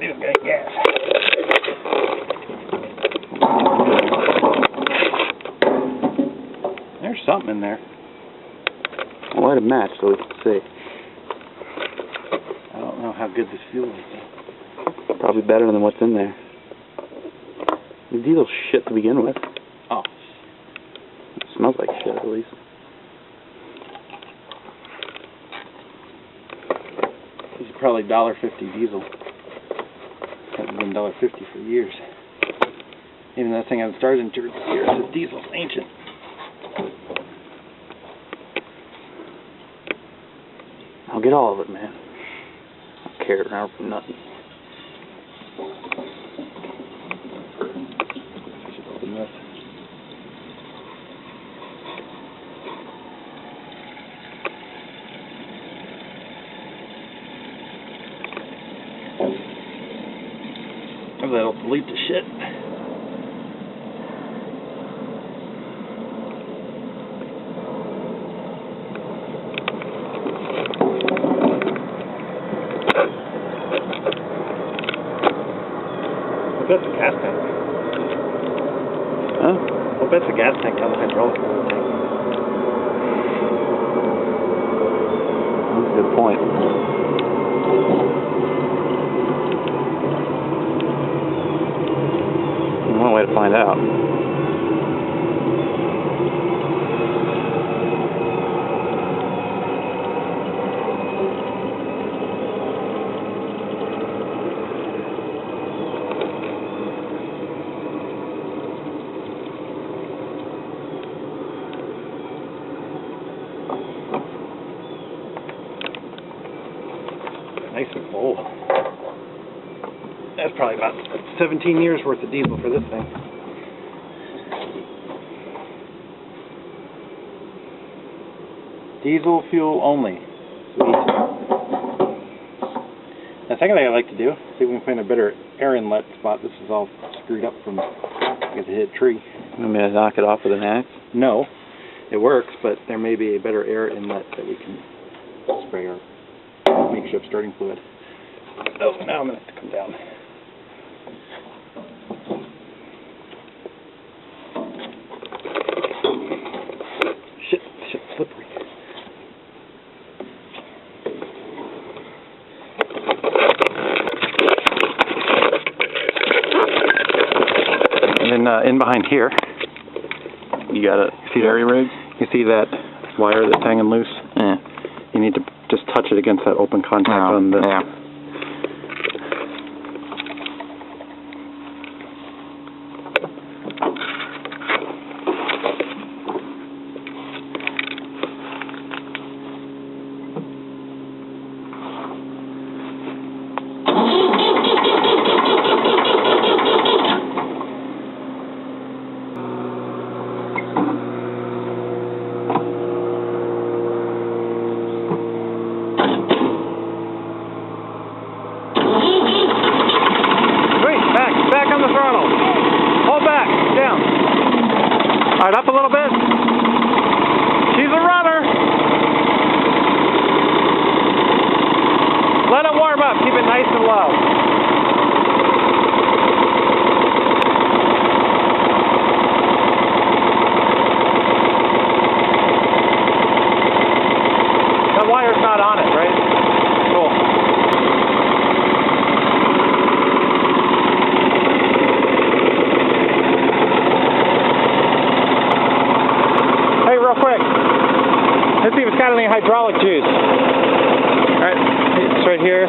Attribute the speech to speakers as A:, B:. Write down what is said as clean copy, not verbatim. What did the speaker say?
A: we don't got gas. There's something in there.
B: I'll light a match so we can see.
A: I don't know how good this fuel is.
B: Probably better than what's in there. The diesel's shit to begin with.
A: Oh.
B: It smells like shit, at least.
A: This is probably $1.50 diesel. Hasn't been $1.50 for years. Even that thing hasn't started in 2 years. This diesel's ancient.
B: I'll get all of it, man. I don't care now for nothing.
A: I should open this. That'll delete the shit. I bet it's a gas tank.
B: Huh?
A: I bet it's a gas tank on the hydraulic tank.
B: That's a good point. One way to find out.
A: Nice and full. That's probably about 17 years worth of diesel for this thing. Diesel fuel only. Sweet. The second thing I'd like to do, see if we can find a better air inlet spot. This is all screwed up from, I guess, it hit a tree.
B: You want me to knock it off with an axe?
A: No, it works, but there may be a better air inlet that we can spray our makeshift starting fluid. Oh, now I'm going to have to come down. Shit, slippery. And then in behind here,
B: You got a cherry rig?
A: you see that wire that's hanging loose?
B: Yeah.
A: You need to just touch it against that open contact on the...
B: Yeah.
A: All right, up a little bit. She's a runner. Let it warm up. Keep it nice and low. That wire's not on it, right? Cool. Real quick, let's see if it's got any hydraulic juice. Alright, it's right here.